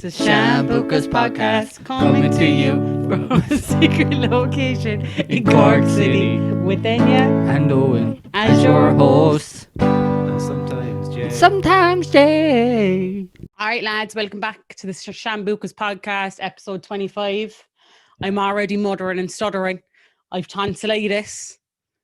It's a Shambukas podcast coming to you from a secret location in Cork City with Enya and Owen as your host. and sometimes Jay. Sometimes Jay. All right, lads, welcome back to the Shambukas podcast, episode 25. I'm already muttering and stuttering. I've tonsillitis,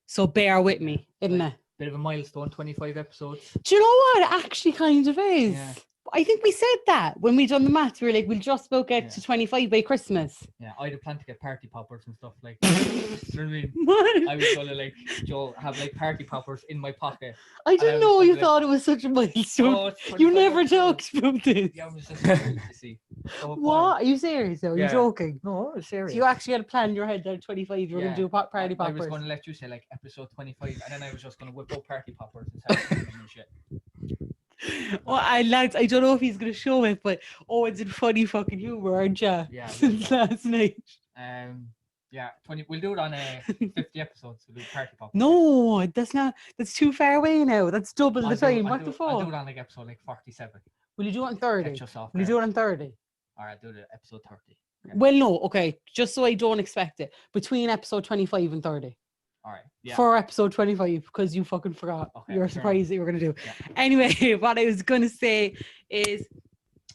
so bear with me, isn't it? Bit of a milestone, 25 episodes. Do you know what? It actually kind of is. Yeah. I think we said that when we done the maths. We were like, we'll just about get to 25 by Christmas. Yeah, I had a plan to get party poppers and stuff like. Do you know what I mean? What? I was gonna like Joe have like party poppers in my pocket. I didn't know was you like, thought it was such a milestone. Oh, it's You 25 never episodes. talked about this. Yeah, I was just curious to see. So What? Are you serious though? Are you Yeah. joking? No, it's So serious. you actually had a plan in your head that 25 you were going to do a party I poppers. was gonna let you say like episode 25, and then I was just gonna whip out party poppers and start doing and shit. Well, lads, I don't know if he's going to show it, but Owen's in funny fucking humour, aren't you? Yeah. Since last night. Yeah, 20. We'll do it on 50 episodes. We'll do party poppers. No, that's not. That's too far away now. That's double the time. What the I'll do fuck? it on like episode like 47. Will you do it on 30? Catch us off Will you do it on 30? Alright, do it episode 30. Okay. Well, no, okay. Just so I don't expect it. Between episode 25 and 30. Alright. Yeah. For episode 25, because you fucking forgot. Okay, You were fair surprised that you were going to do. Yeah. Anyway, what I was going to say is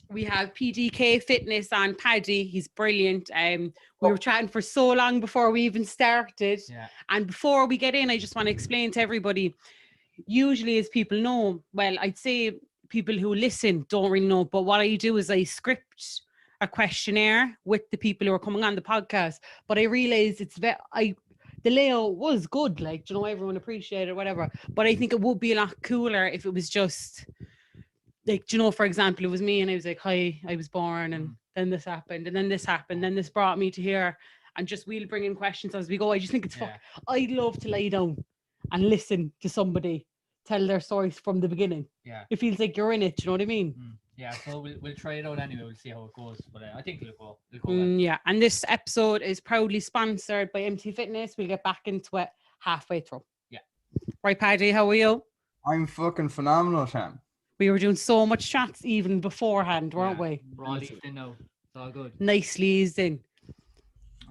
we have PDK Fitness on Paddy. He's brilliant. We were chatting for so long before we even started. Yeah. And before we get in, I just want to explain to everybody, usually as people know, well, I'd say people who listen don't really know, but what I do is I script a questionnaire with the people who are coming on the podcast. But I realized the layout was good, like, you know, everyone appreciated it, whatever. But I think it would be a lot cooler if it was just like, you know, for example, it was me and I was like, hi, I was born, and then this happened, and then this happened, then this brought me to here, and just we'll bring in questions as we go. I just think it's I'd love to lie down and listen to somebody tell their stories from the beginning. Yeah. It feels like you're in it, you know what I mean? Yeah, so we'll try it out anyway. We'll see how it goes. But I think it'll go well. Yeah, and this episode is proudly sponsored by MT Fitness. We'll get back into it halfway through. Yeah. Right, Paddy, how are you? I'm fucking phenomenal, Sam. We were doing so much chats even beforehand, weren't we? We're all eased in now. It's all good. Nicely eased in.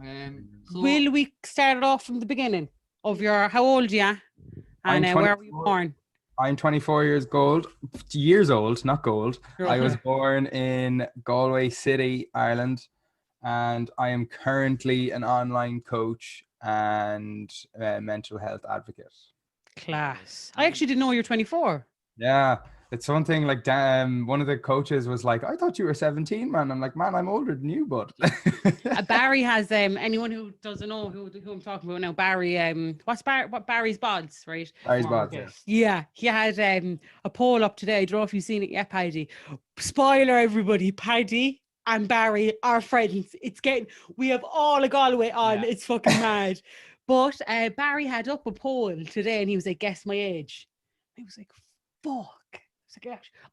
So Will we start it off from the beginning of how old are you? And where were you born? I'm 24 years old, not gold. I was born in Galway City, Ireland, and I am currently an online coach and mental health advocate. Class. I actually didn't know you're 24. Yeah, it's something like one of the coaches was like, I thought you were 17, man. I'm like, man, I'm older than you, bud. Barry has anyone who doesn't know who I'm talking about now, Barry, what Barry's Bods, right? Barry's Bods, yes. Yeah, he had a poll up today. I don't know if you've seen it yet, Paddy. Spoiler, everybody, Paddy and Barry are friends. We have all of Galway on. It's fucking mad. But Barry had up a poll today and he was like, guess my age. I was like, fuck.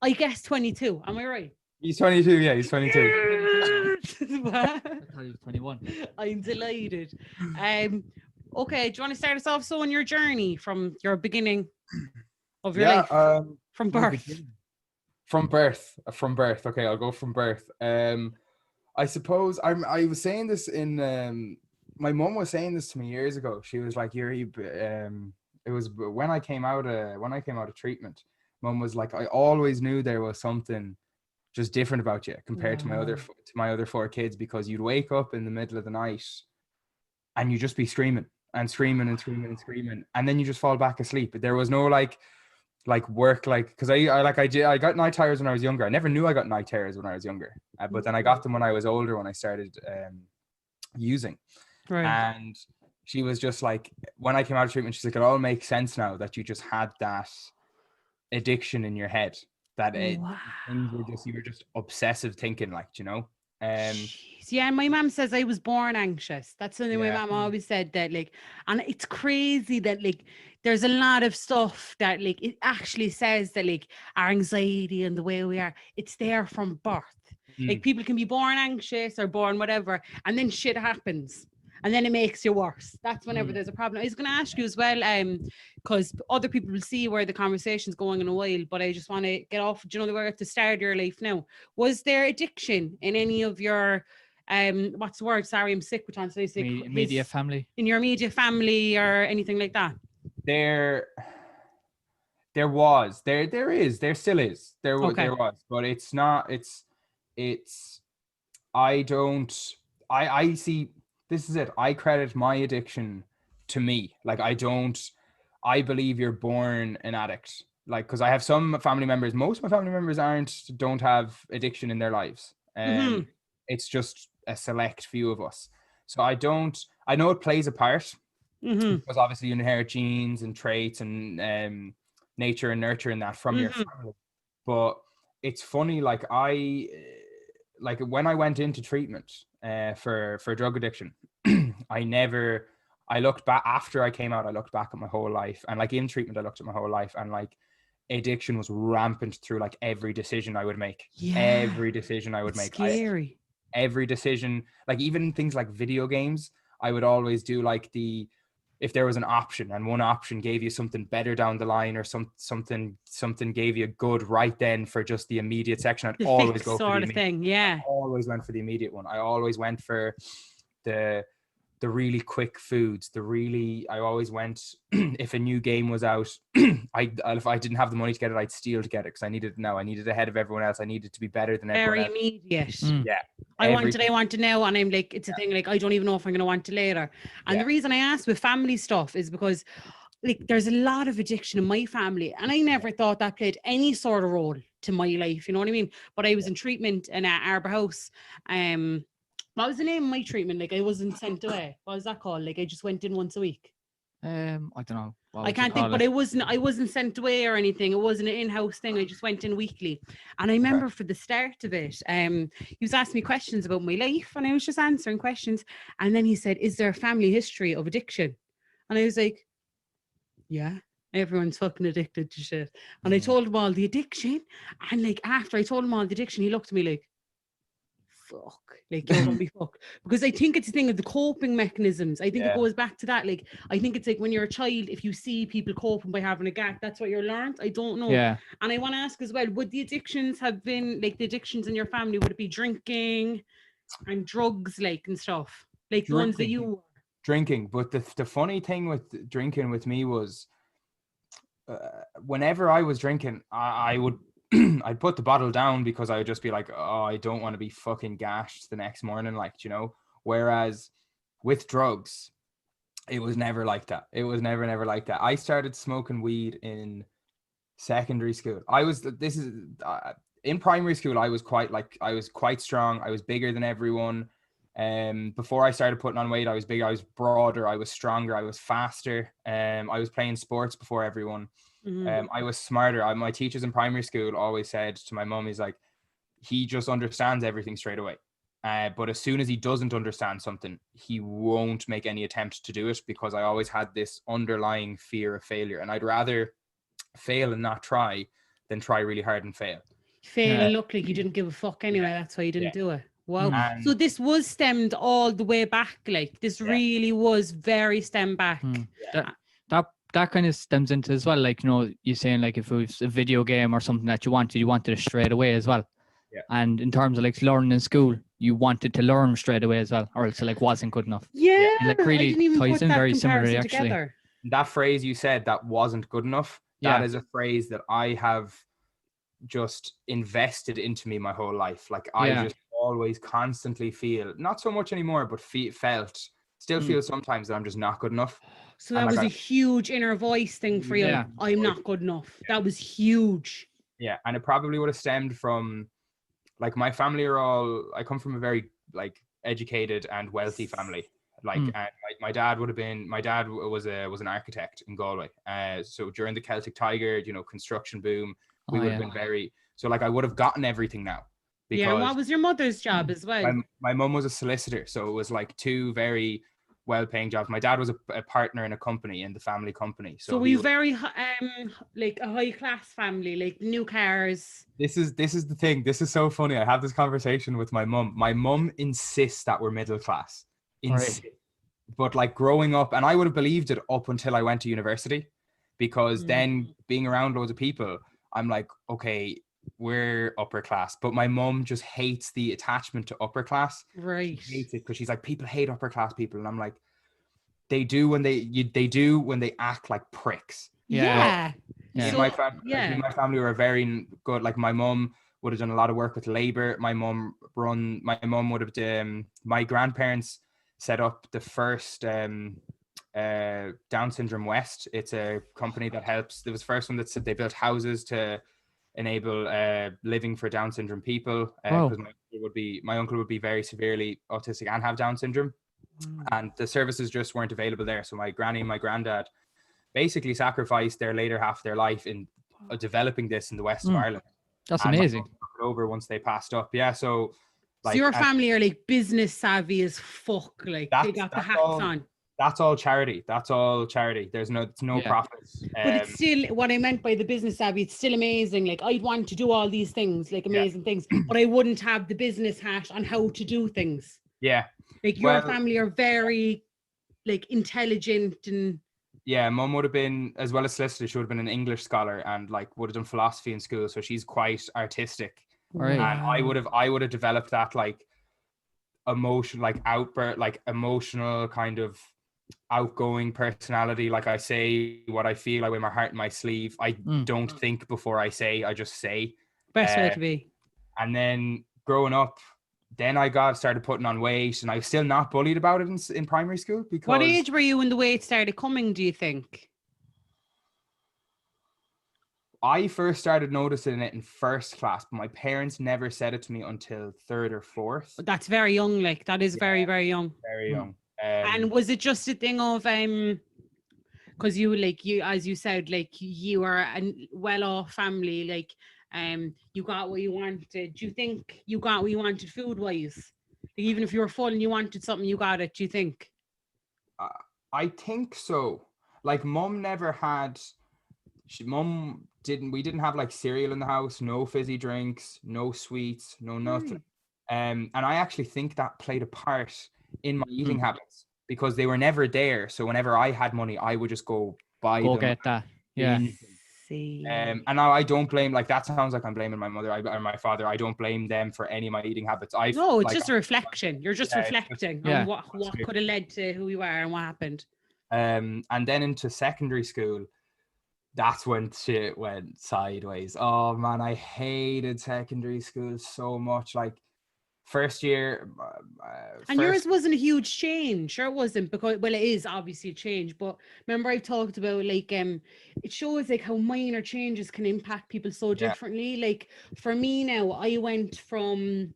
I guessed 22. Am I right? He's 22. Yeah, he's 22. What? I thought he was 21. I'm delighted. Okay, do you want to start us off so on your journey from your beginning of your life? From birth. From birth. Okay, I'll go from birth. I suppose I was saying this in my mom was saying this to me years ago. She was like, it was when I came out of treatment. Mom was like, I always knew there was something just different about you compared to my other four kids, because you'd wake up in the middle of the night and you just be screaming and screaming and screaming and screaming, and then you just fall back asleep. There was no like work, because I got night terrors when I was younger. I never knew I got night terrors when I was younger, but then I got them when I was older, when I started using. Right. And she was just like, when I came out of treatment, she's like, it all makes sense now that you just had that addiction in your head, that you were just obsessive thinking, like, you know. Yeah, and my mom says I was born anxious. That's something my mom always said, that like, and it's crazy that like there's a lot of stuff that like it actually says that like our anxiety and the way we are, it's there from birth. Like people can be born anxious or born whatever, and then shit happens. and then it makes you worse. That's whenever there's a problem. I was going to ask you as well, because other people will see where the conversation's going in a while, but I just want to get off, do you know, we're at the start of your life now. Was there addiction in any of your, what's the word? Sorry, I'm sick with tonsillitis. Immediate family. In your immediate family or anything like that? There still is. There was, but it's not, I see, this is it. I credit my addiction to me. Like, I believe you're born an addict. Like, because I have some family members, most of my family members don't have addiction in their lives. It's just a select few of us. So I know it plays a part, because obviously you inherit genes and traits and nature and nurture and that from your family. But it's funny, like when I went into treatment for drug addiction, I looked back after I came out. I looked back at my whole life, and like in treatment, I looked at my whole life, and like addiction was rampant through like every decision I would make. Every decision I would make. Scary. Every decision, like even things like video games, I would always do like if there was an option and one option gave you something better down the line, or something gave you good right then for just the immediate section, I'd always go for the immediate thing. Yeah. I always went for the immediate one. I always went for the really quick foods. I always went, if a new game was out, if I didn't have the money to get it, I'd steal to get it because I needed it now. I needed ahead of everyone else. I needed to be better than everyone else. Very immediate. Yeah. I want it now, and I'm like, it's a thing, like I don't even know if I'm going to want it later. And the reason I asked with family stuff is because like there's a lot of addiction in my family, and I never thought that played any sort of role to my life, you know what I mean? But I was in treatment in Arbor House. What was the name of my treatment? Like I wasn't sent away. What was that called? Like I just went in once a week. I don't know. I can't think, but I wasn't sent away or anything. It wasn't an in-house thing. I just went in weekly. And I remember for the start of it, he was asking me questions about my life, and I was just answering questions. And then he said, "Is there a family history of addiction?" And I was like, "Yeah, everyone's fucking addicted to shit." And I told him all the addiction. And like after I told him all the addiction, he looked at me like, fuck, like you're gonna be fucked. Because I think it's a thing of the coping mechanisms. I think it goes back to that. Like I think it's like when you're a child, if you see people coping by having a gag, that's what you're learned. I don't know. Yeah. And I want to ask as well, would the addictions have been like the addictions in your family? Would it be drinking and drugs, like and stuff, like the ones that you drinking? But the funny thing with drinking with me was, whenever I was drinking, I would. I'd put the bottle down because I would just be like, oh, I don't want to be fucking gashed the next morning, like, you know. Whereas with drugs, it was never like that. It was never like that. I started smoking weed in secondary school. In primary school, I was quite strong. I was bigger than everyone. Before I started putting on weight, I was bigger, I was broader, I was stronger, I was faster. I was playing sports before everyone. I was smarter. My teachers in primary school always said to my mum, he's like, he just understands everything straight away. But as soon as he doesn't understand something, he won't make any attempt to do it, because I always had this underlying fear of failure. And I'd rather fail and not try than try really hard and fail. And look like you didn't give a fuck anyway. That's why you didn't do it. Wow. So this was stemmed all the way back. Like this really was very stemmed back. That kind of stems into as well, like, you know, you're saying like if it was a video game or something that you wanted it straight away as well. Yeah. And in terms of like learning in school, you wanted to learn straight away as well, or else it like wasn't good enough. Yeah. And like really ties in very similarly actually. Together. That phrase you said, that wasn't good enough. That is a phrase that I have just invested into me my whole life. Like I just always constantly feel, not so much anymore, but still feel sometimes that I'm just not good enough. So that was a huge inner voice thing for you. I'm not good enough. That was huge. Yeah. And it probably would have stemmed from, like, my family I come from a very like educated and wealthy family. Like, and my dad was an architect in Galway. So during the Celtic Tiger, you know, construction boom, we would have been so like I would have gotten everything now. Because what was your mother's job as well? My mum was a solicitor, so it was like two very well-paying jobs. My dad was a partner in a company, in the family company. So were you very like a high-class family, like new cars? This is the thing. This is so funny. I have this conversation with my mum. My mum insists that we're middle class. but like growing up, and I would have believed it up until I went to university, because then being around loads of people, I'm like, okay, we're upper class. But my mum just hates the attachment to upper class. Right. She hates it because she's like, people hate upper class people. And I'm like, they do when they act like pricks. Yeah. Me and my family were very good. Like my mum would have done a lot of work with labor. My mum would have my grandparents set up the first Down Syndrome West. It's a company that helps. It was the first one that said they built houses to enable living for Down syndrome people, because my uncle would be very severely autistic and have Down syndrome, and the services just weren't available there. So my granny and my granddad basically sacrificed their later half of their life in developing this in the west of Ireland. That's amazing. Took it over once they passed up. Yeah, so like, so your family are like business savvy as fuck. Like they got the hats on. That's all charity. That's all charity. There's no profits. But it's still, what I meant by the business savvy, it's still amazing. Like I'd want to do all these things, like amazing things, but I wouldn't have the business hat on how to do things. Yeah. Like your family are very like intelligent and. Yeah, mum would have been, as well as solicitor, she would have been an English scholar and like would have done philosophy in school. So she's quite artistic. Right. And I would have developed that like emotion, like emotional kind of outgoing personality. Like I say what I feel, I wear my heart in my sleeve. I don't think before I say, I just say. Best way to be. And then growing up, then I started putting on weight, and I was still not bullied about it in primary school. Because what age were you when the weight started coming, do you think? I first started noticing it in first class, but my parents never said it to me until third or fourth. That's very young, like that is very, very young. Very young. And was it just a thing of because you as you said, like you are a well-off family, like you got what you wanted. Do you think you got what you wanted food-wise? Like, even if you were full and you wanted something, you got it, do you think? I think so. Like mum never had. We didn't have like cereal in the house, no fizzy drinks, no sweets, no nothing. And I actually think that played a part in my eating habits, because they were never there. So whenever I had money, I would just go buy them. Get that. Yeah. See. And now I don't blame, like that sounds like I'm blaming my mother or my father. I don't blame them for any of my eating habits. No, it's just a reflection. You're just reflecting on what could have led to who you are and what happened. And then into secondary school, that's when shit went sideways. Oh man, I hated secondary school so much. Like first year, and yours wasn't a huge change. Sure, it wasn't, because it is obviously a change. But remember, I've talked about like it shows like how minor changes can impact people so differently. Like for me now, I went from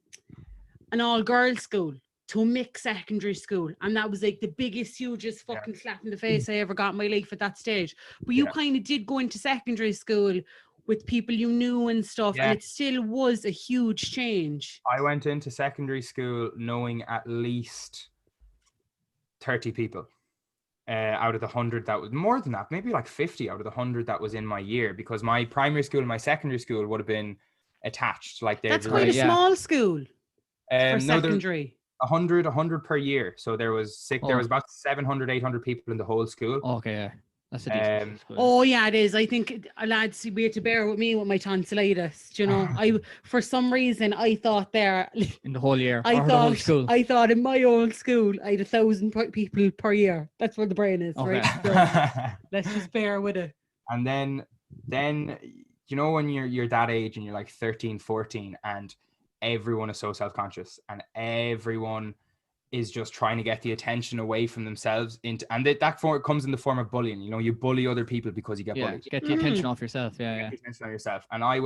an all-girls school to a mixed secondary school, and that was like the biggest, hugest fucking slap in the face I ever got in my life at that stage. But you kind of did go into secondary school with people you knew and stuff, and it still was a huge change. I went into secondary school knowing at least 30 people out of the 100 that was, more than that, maybe like 50 out of the 100 that was in my year, because my primary school and my secondary school would have been attached. Like that's quite a small school for secondary. 100 per year. So there was about 700, 800 people in the whole school. Okay, yeah. That's a decent school. Oh yeah, it is. I think lads, we had to bear with me with my tonsillitis. You know, for some reason I thought there in the whole year. I thought in my old school I had 1,000 people per year. That's where the brain is, right? So let's just bear with it. And then you know, when you're that age and you're like 13, 14, and everyone is so self-conscious and everyone is just trying to get the attention away from themselves that comes in the form of bullying. You know, you bully other people because you get bullied. Get the attention off yourself. Get the attention on yourself. And I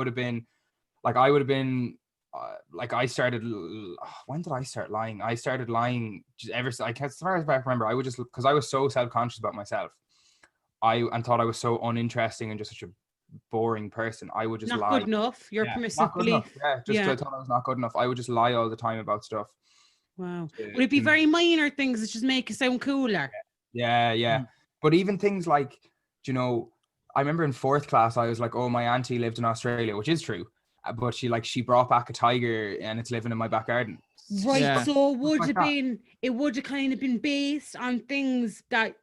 started, when did I start lying? I started lying as far as I remember. I would just, because I was so self-conscious about myself, and thought I was so uninteresting and just such a boring person. I would just lie. Not good enough. Your permissive belief. I thought I was not good enough. I would just lie all the time about stuff. Wow. Would it be very minor things that just make you sound cooler? Yeah. But even things like, you know, I remember in fourth class, I was like, oh, my auntie lived in Australia, which is true. but she brought back a tiger and it's living in my back garden. Right, Yeah. so it would have kind of been based on things that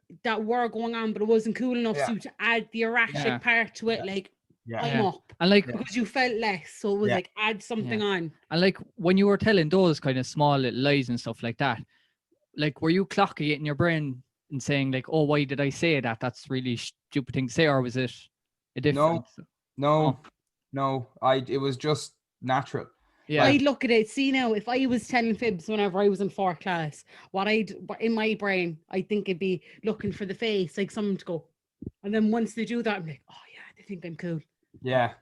were going on, but it wasn't cool enough Yeah. to add the erratic part to it, like I'm Yeah. up, And like, because you felt less, so it was like add something on. and like when you were telling those kind of small little lies and stuff like that, like were you clocking it in your brain and saying like, oh, why did I say that? That's really stupid thing to say, or was it a different? No. It was just natural. Yeah. I'd look at it, see now, if I was telling fibs whenever I was in fourth class, in my brain, I think it'd be looking for the face, like someone to go. And then once they do that, I'm like, oh yeah, they think I'm cool. Yeah.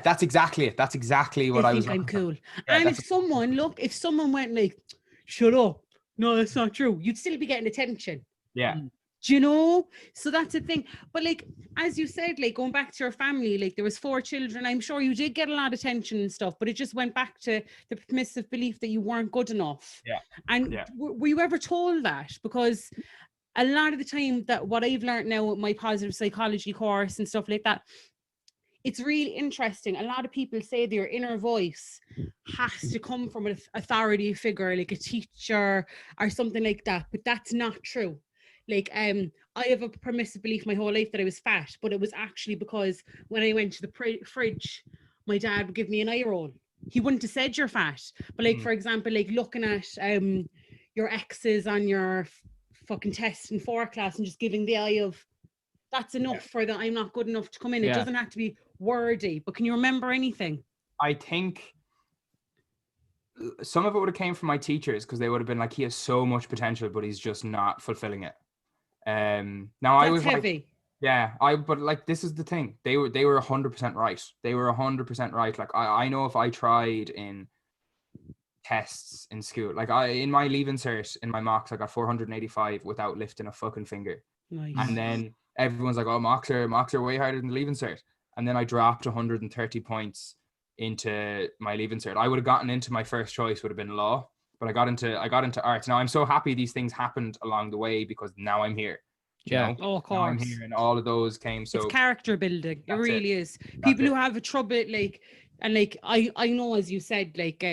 That's exactly it. That's exactly what I was. They think I'm cool. Yeah, and if someone went like, shut up, no, that's not true, you'd still be getting attention. Yeah. Do you know? So that's the thing. But like, as you said, like going back to your family, like there was 4 children. I'm sure you did get a lot of attention and stuff, but it just went back to the permissive belief that you weren't good enough. Yeah. And were you ever told that? Because a lot of the time, that what I've learned now with my positive psychology course and stuff like that, it's really interesting. A lot of people say their inner voice has to come from an authority figure, like a teacher or something like that. But that's not true. Like, I have a permissive belief my whole life that I was fat, but it was actually because when I went to the fridge, my dad would give me an eye roll. He wouldn't have said you're fat, but like, for example, like looking at your X's on your fucking test in 4th class and just giving the eye of, that's enough for that I'm not good enough to come in. It doesn't have to be wordy, but can you remember anything? I think some of it would have came from my teachers, because they would have been like, he has so much potential, but he's just not fulfilling it. Now that's I was heavy. But like, this is the thing. They were 100% right. They were 100% right. Like I know if I tried in tests in school, like in my leaving cert, in my mocks, I got 485 without lifting a fucking finger. Nice. And then everyone's like, oh, mocks are way harder than the leaving cert. And then I dropped 130 points into my leaving cert. I would have gotten into my first choice, would have been law, but I got into arts. Now I'm so happy these things happened along the way, because now I'm here. You know? Oh, of course. Now I'm here, and all of those came. So it's character building. It really is. People who have a trouble, like, and like I know, as you said, like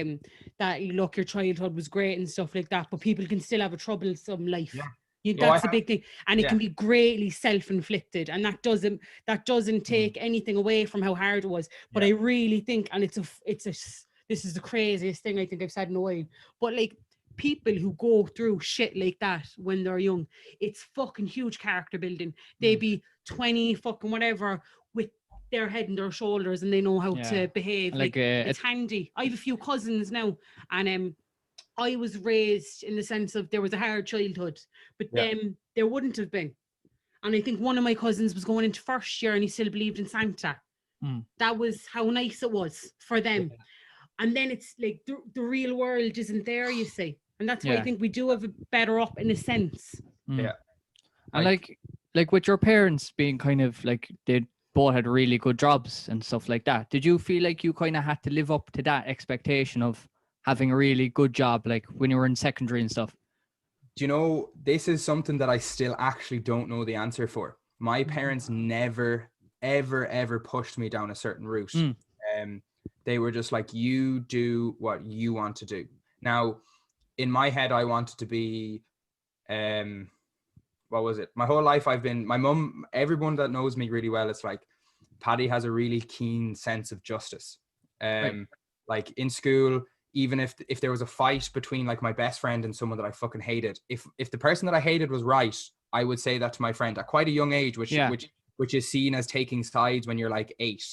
that look, your childhood was great and stuff like that, but people can still have a troublesome life. That's a big thing, and it can be greatly self-inflicted, and that doesn't take anything away from how hard it was. But I really think, and this is the craziest thing I think I've said in a while, but like, people who go through shit like that when they're young, it's fucking huge character building. They be 20 fucking whatever with their head and their shoulders, and they know how to behave. Like it's handy. I have a few cousins now, and I was raised in the sense of there was a hard childhood, but then there wouldn't have been. And I think one of my cousins was going into 1st year and he still believed in Santa. That was how nice it was for them. And then it's like the real world isn't there, you see. And that's why I think we do have a better up in a sense. Yeah. And like with your parents being kind of like, they both had really good jobs and stuff like that, did you feel like you kind of had to live up to that expectation of having a really good job, like when you were in secondary and stuff? Do you know, this is something that I still actually don't know the answer for. My parents never, ever pushed me down a certain route. They were just like, you do what you want to do. Now, in my head, I wanted to be, what was it? My whole life my mum, everyone that knows me really well, it's like, Paddy has a really keen sense of justice. Like in school, even if there was a fight between like my best friend and someone that I fucking hated, if the person that I hated was right, I would say that to my friend at quite a young age, which is seen as taking sides when you're like 8.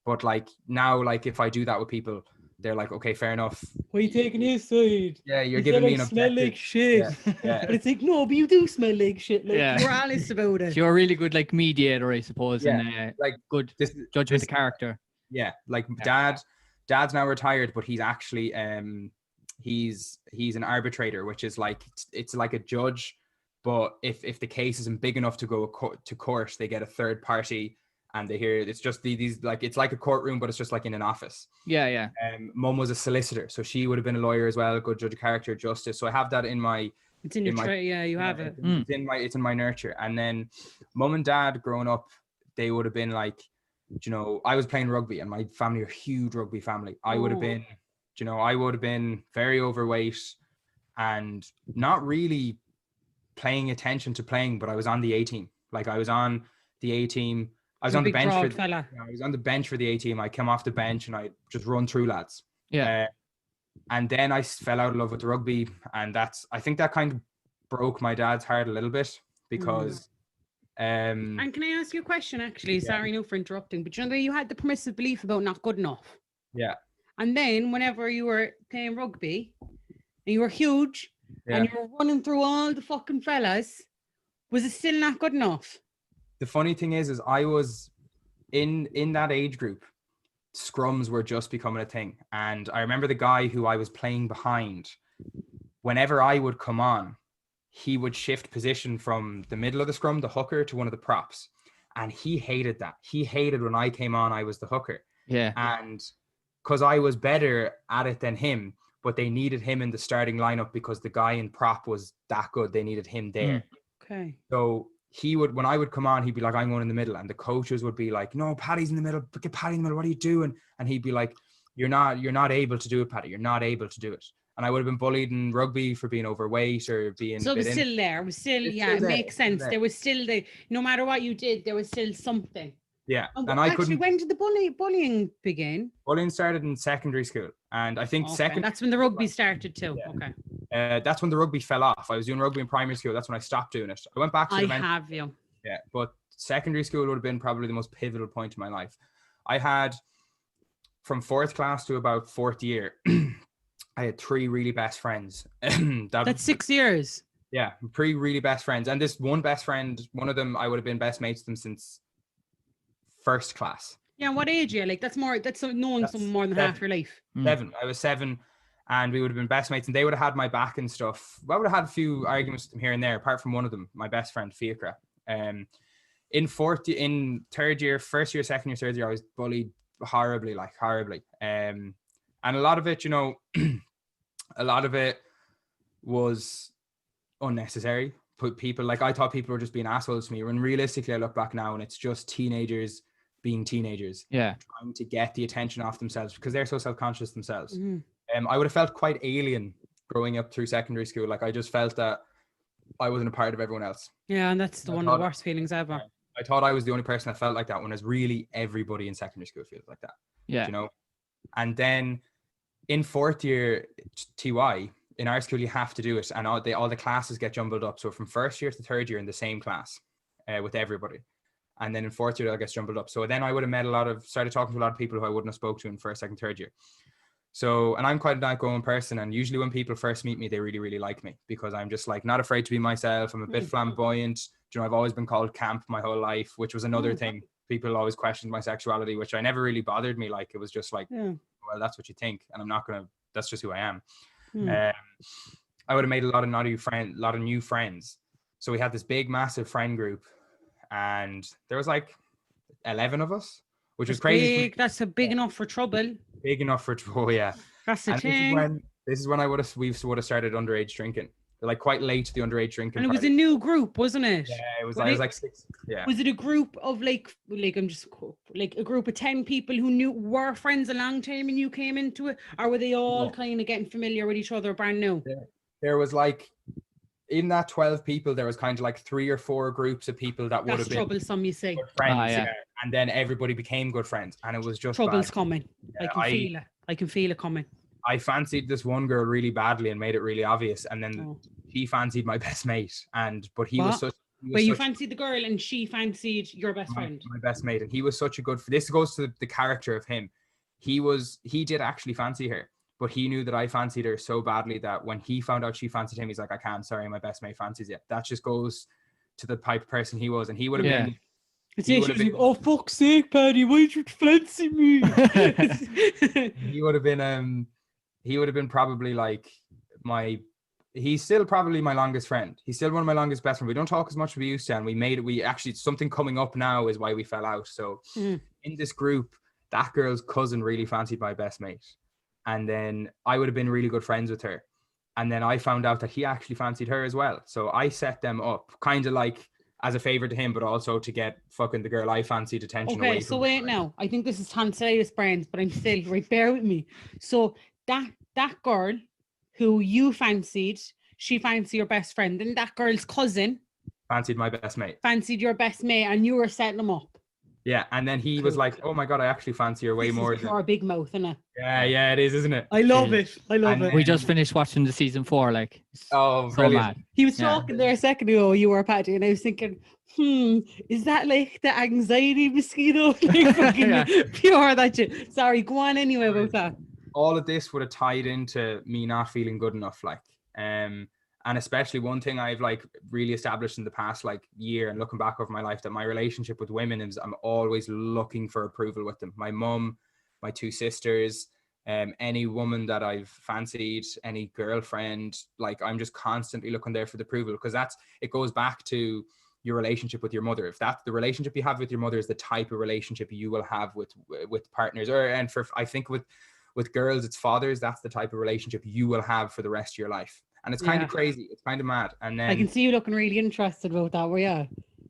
But like now, like if I do that with people, they're like, okay, fair enough. Why are you taking his side? Yeah, you're giving me an smell objective. like shit. But it's like, no, but you do smell like shit. Like, you're honest about it. So you're a really good like mediator, I suppose, and like good judgment of character. Yeah, like dad's now retired, but he's actually he's an arbitrator, which is like, it's like a judge, but if the case isn't big enough to go to court, they get a third party and they hear it's just these like, it's like a courtroom, but it's just like in an office. Mum was a solicitor, so she would have been a lawyer as well, good judge of character, justice. So I have that in my, it's in your tray. You have it. It's in my nurture. And then mum and dad growing up, they would have been like, you know, I was playing rugby and my family are a huge rugby family. I would have been, you know, I would have been very overweight and not really paying attention to playing, but I was on the A team. Like I was on the A team. I was on the bench for fella. I was on the bench for the A team. I came off the bench and I just run through lads. Yeah. And then I fell out of love with the rugby, and I think that kind of broke my dad's heart a little bit because. And can I ask you a question? Actually, sorry, no for interrupting, but you know that you had the permissive belief about not good enough. Yeah. And then whenever you were playing rugby, and you were huge, and you were running through all the fucking fellas, was it still not good enough? The funny thing is I was in that age group. Scrums were just becoming a thing, and I remember the guy who I was playing behind. Whenever I would come on, he would shift position from the middle of the scrum, the hooker, to one of the props, and he hated that. He hated when I came on, I was the hooker. Yeah. And because I was better at it than him, but they needed him in the starting lineup because the guy in prop was that good. They needed him there. Okay. So he would, when I would come on, he'd be like, I'm going in the middle. And the coaches would be like, no, Paddy's in the middle. Get Paddy in the middle. What are you doing? And he'd be like, you're not able to do it, Paddy. You're not able to do it. And I would have been bullied in rugby for being overweight or being. So it was still there. It was still, it makes sense. There was still no matter what you did, there was still something. Yeah. And I couldn't. When did the bullying begin? Bullying started in secondary school. And I think that's when the rugby started too. Yeah. Okay. That's when the rugby fell off. I was doing rugby in primary school. That's when I stopped doing it. I went back to the have you. Yeah. But secondary school would have been probably the most pivotal point in my life. I had, from 4th class to about 4th year, I had 3 really best friends. That's 6 years. Yeah, 3 really best friends. And this one best friend, one of them, I would have been best mates with them since 1st class. Yeah, what age are you? Like, that's knowing someone more than half your life. 7. I was 7, and we would have been best mates, and they would have had my back and stuff. I would have had a few arguments with them here and there, apart from one of them, my best friend, Fiacra. In 3rd year, 1st year, 2nd year, 3rd year, I was bullied horribly. And a lot of it, you know, a lot of it was unnecessary. Put people, like, I thought people were just being assholes to me, when realistically I look back now and it's just teenagers being teenagers. Yeah. Trying to get the attention off themselves because they're so self-conscious themselves. I would have felt quite alien growing up through secondary school. Like, I just felt that I wasn't a part of everyone else. Yeah, and that's one of the worst feelings ever. I thought I was the only person that felt like that, when it's really everybody in secondary school feels like that. Yeah. You know? And then in 4th year TY, in our school, you have to do it. And all the classes get jumbled up. So from 1st year to 3rd year in the same class with everybody. And then in 4th year, that gets jumbled up. So then I would have started talking to a lot of people who I wouldn't have spoke to in 1st, 2nd, 3rd year. So, and I'm quite an outgoing person. And usually when people first meet me, they really, really like me because I'm just like not afraid to be myself. I'm a bit flamboyant. You know, I've always been called camp my whole life, which was another thing. People always questioned my sexuality, which I never really bothered me. Like, it was just like, well, that's what you think. And I'm not going to, that's just who I am. I would have made a lot of new friends. So we had this big, massive friend group, and there was like 11 of us, which was crazy. That's big enough for trouble. Big enough for trouble, yeah. That's the thing. This is when we would have started underage drinking. Like quite late to the underage drinking. And it was a new group, wasn't it? Yeah, it was. I was like 6. Yeah. Was it a group of like I'm just like a group of 10 people who were friends a long time and you came into it, or were they all kind of getting familiar with each other brand new? Yeah. There was like, in that 12 people, there was kind of like 3 or 4 groups of people that would have been troublesome, you say. Friends, and then everybody became good friends, and it was just trouble's bad. Coming. Yeah, I can feel it coming. I fancied this one girl really badly and made it really obvious, and then she fancied my best mate, but he was such. But you fancied the girl, and she fancied your best friend. My best mate, and he was such a good. This goes to the character of him. He did actually fancy her, but he knew that I fancied her so badly that when he found out she fancied him, he's like, I can't. Sorry, my best mate fancies you. That just goes to the type of person he was, and he would have been. She was like, oh fuck's sake, Paddy, why did you fancy me? He would have been probably like he's still probably my longest friend. He's still one of my longest best friends. We don't talk as much as we used to, and we actually, something coming up now is why we fell out. So in this group, that girl's cousin really fancied my best mate. And then I would have been really good friends with her. And then I found out that he actually fancied her as well. So I set them up kind of like as a favor to him, but also to get fucking the girl I fancied attention away Okay, from so him. wait now. I think this is tonsillitis brains, but I'm still right. Bear with me. So that girl who you fancied, she fancied your best friend, and that girl's cousin Fancied my best mate. fancied your best mate, and you were setting them up. Yeah, and then he was like, "Oh my god, I actually fancy her way This more." is pure big mouth, isn't it? Yeah, it is, isn't it? I love Yeah. it. I love And it. We just finished watching the season 4, like. Oh, So brilliant. mad. He was Yeah. talking there a second ago, you were Paddy, and I was thinking, is that like the anxiety mosquito? Like fucking Yeah. pure that shit. Sorry, go on anyway about that. All of this would have tied into me not feeling good enough, like, and especially one thing I've like really established in the past like year and looking back over my life, that my relationship with women is I'm always looking for approval with them. My mum, my 2 sisters, any woman that I've fancied, any girlfriend, like I'm just constantly looking there for the approval, because it goes back to your relationship with your mother. If that's the relationship you have with your mother is the type of relationship you will have with partners, and for I think with girls it's fathers, that's the type of relationship you will have for the rest of your life. And it's kind of crazy, it's kind of mad. And then I can see you looking really interested about that, were you?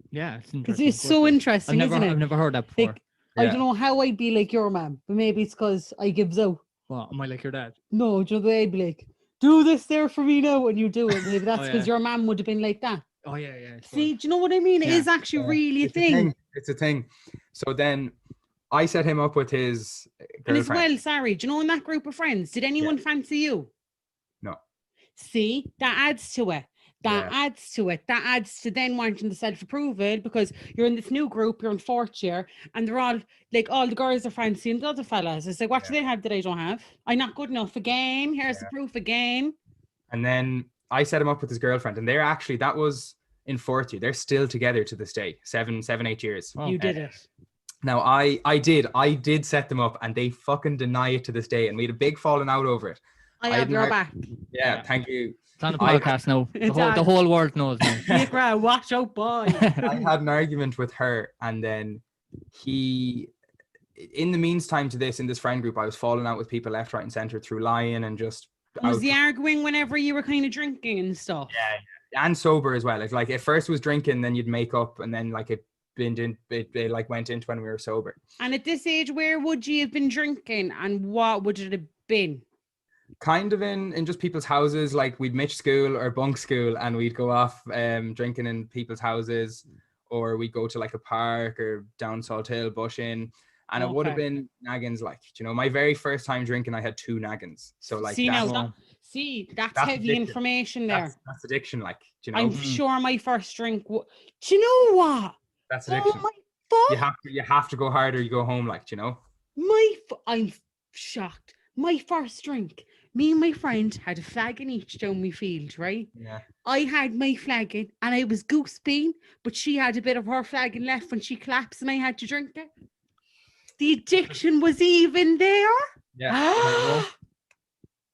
Yeah, it's Because interesting. it's so interesting, isn't it? I've never heard that before. Like, I don't know how I'd be like your mum, but maybe it's because I gives out. Well, am I like your dad? No, do you know the way I'd be like, do this there for me now, and you do it. Maybe that's because yeah. your mum would have been like that. Oh yeah. See, do you know what I mean? It Yeah. is actually really a it's thing. It's a thing. So then I set him up with his And as girlfriend. well, sorry, do you know in that group of friends, did anyone fancy you? No. See, that adds to it. That adds to it. That adds to then wanting the self-approval, because you're in this new group, you're in 4th year, and they're all like, all the girls are fancying the other fellas. It's like, what do they have that I don't have? I'm not good enough again. Here's the proof again. And then I set him up with his girlfriend, and they're actually, that was in 4th year. They're still together to this day, 8 years. You did it. Now I did set them up, and they fucking deny it to this day, and we had a big falling out over it. I have your back. Yeah, thank you. It's on the podcast now. The whole world knows now. Nick, watch out, boy. I had an argument with her, and then in the meantime to this, in this friend group, I was falling out with people left, right, and center through lying and just. Was he arguing whenever you were kind of drinking and stuff? Yeah, and sober as well. It's like at first it was drinking, then you'd make up, and then like it like went into when we were sober. And at this age, where would you have been drinking, and what would it have been? Kind of in just people's houses. Like we'd mitch school or bunk school, and we'd go off drinking in people's houses, or we'd go to like a park or down Salt Hill, bushing. And it would have been naggins, like, you know, my very first time drinking, I had 2 naggins. So like, that's heavy addiction. Information there. That's addiction, like, you know. I'm sure my first drink. Do you know what? That's addiction. Oh my fuck! You have to go hard or you go home, like, you know. I'm shocked. My first drink. Me and my friend had a flagon each down my field, right? Yeah. I had my flagon and I was goose bean, but she had a bit of her flagon left when she collapsed and I had to drink it. The addiction was even there. Yeah.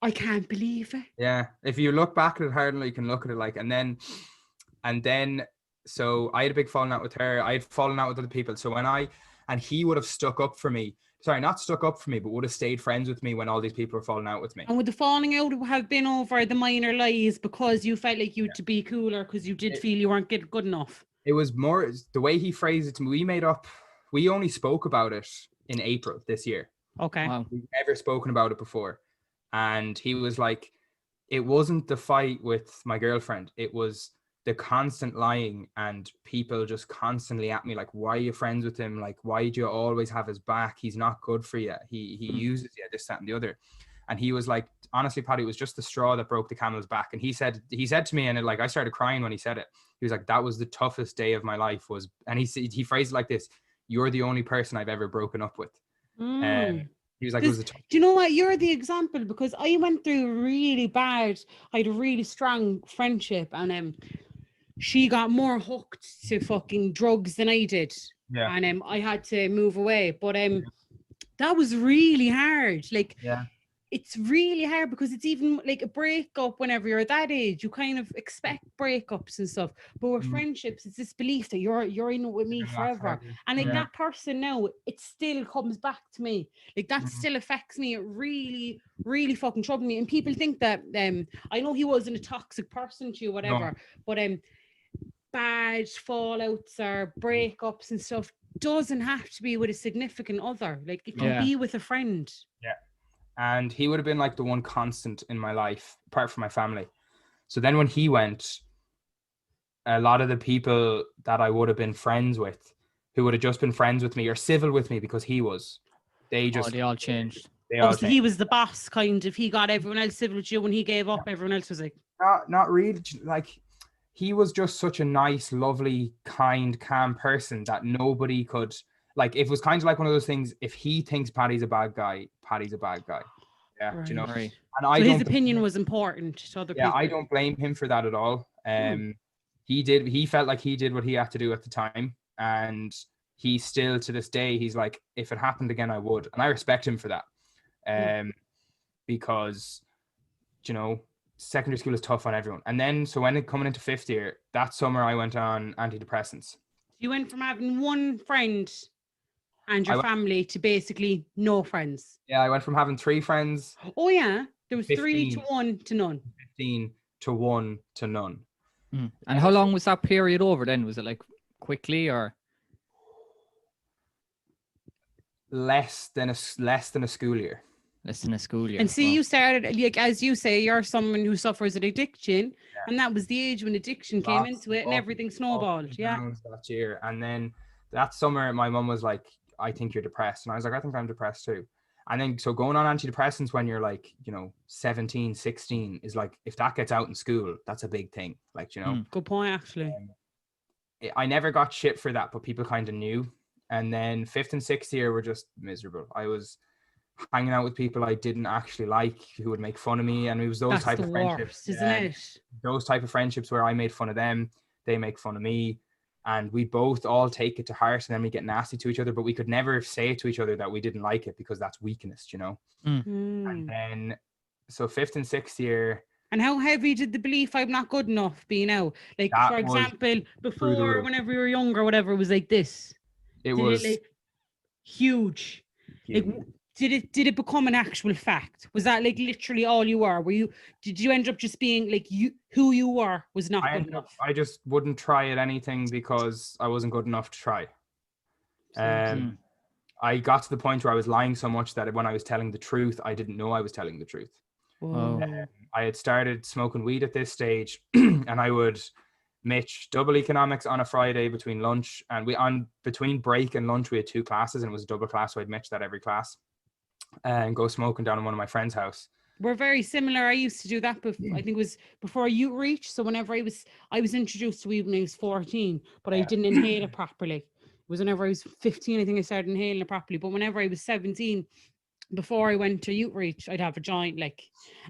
I can't believe it. Yeah. If you look back at it hard, you can look at it like, and then, so I had a big falling out with her. I had fallen out with other people. So and he would have stuck up for me. Sorry, not stuck up for me, but would have stayed friends with me when all these people were falling out with me. And would the falling out have been over the minor lies because you felt like you had to be cooler because you did feel you weren't good enough? It was more the way he phrased it to me. We only spoke about it in April this year. Okay. Wow. We've never spoken about it before. And he was like, it wasn't the fight with my girlfriend. It was the constant lying and people just constantly at me like, why are you friends with him? Like, why do you always have his back? He's not good for you. He uses you, this, that, and the other. And he was like, honestly, Paddy, it was just the straw that broke the camel's back. And he said to me, and I started crying when he said it. He was like, that was the toughest day of my life and he phrased it like this: you're the only person I've ever broken up with. He was like, it was do you know what? You're the example, because I went through I had a really strong friendship, and she got more hooked to fucking drugs than I did. Yeah. And I had to move away. But that was really hard. Like, it's really hard because it's even like a breakup whenever you're that age. You kind of expect breakups and stuff. But with friendships, it's this belief that you're in it with me forever. And like that person now, it still comes back to me. Like that still affects me. It really, really fucking troubled me. And people think that I know he wasn't a toxic person to you, whatever, but bad fallouts or breakups and stuff doesn't have to be with a significant other. Like it can be with a friend. Yeah. And he would have been like the one constant in my life, apart from my family. So then when he went, a lot of the people that I would have been friends with, who would have just been friends with me or civil with me because he was, they all changed. So he was the boss, kind of. He got everyone else civil with you. When he gave up, everyone else was like, not really. Like, he was just such a nice, lovely, kind, calm person that nobody could, like, it was kind of like one of those things. If he thinks Paddy's a bad guy, Paddy's a bad guy. Yeah, right. Do you know? Right. And so his opinion was important to other people. Yeah, I don't blame him for that at all. He felt like he did what he had to do at the time, and he still to this day, he's like, if it happened again, I would. And I respect him for that. Because, you know, secondary school is tough on everyone. And then, so when coming into 5th year, that summer I went on antidepressants. You went from having one friend and your family to basically no friends. Yeah, I went from having 3 friends. Oh yeah, there was 3 to 1 to none. 15 to 1 to none. And how long was that period over then? Was it like quickly or? Less than a school year. Less than a school year. And see, you started, like, as you say, you're someone who suffers an addiction, and that was the age when addiction came into it and everything snowballed. Yeah. That year. And then that summer, my mum was like, I think you're depressed. And I was like, I think I'm depressed too. And then, so going on antidepressants when you're like, you know, 17, 16 is like, if that gets out in school, that's a big thing. Like, you know. Good point, actually. I never got shit for that, but people kind of knew. And then 5th and 6th year were just miserable. I was hanging out with people I didn't actually like, who would make fun of me. And it was those type of friendships. Isn't it? Those type of friendships where I made fun of them, they make fun of me. And we both all take it to heart, and then we get nasty to each other, but we could never say to each other that we didn't like it, because that's weakness, you know? And then, so 5th and 6th year. And how heavy did the belief I'm not good enough be now? Like, for example, before, whenever you were younger, whatever, it was like this. It was like, huge. Like, did it become an actual fact? Was that like literally all you were? Did you end up just being like who you were was not good enough? I just wouldn't try at anything because I wasn't good enough to try. I got to the point where I was lying so much that when I was telling the truth, I didn't know I was telling the truth. I had started smoking weed at this stage, and I would Mitch double economics on a Friday between lunch, and between break and lunch we had 2 classes, and it was a double class, so I'd Mitch that every class and go smoking down in one of my friend's house. We're very similar. I used to do that before, I think it was before youth reach. So whenever I was introduced to weed when I was 14, but I didn't inhale it properly. It was whenever I was 15, I think I started inhaling it properly. But whenever I was 17, before I went to youth reach, I'd have a joint, like,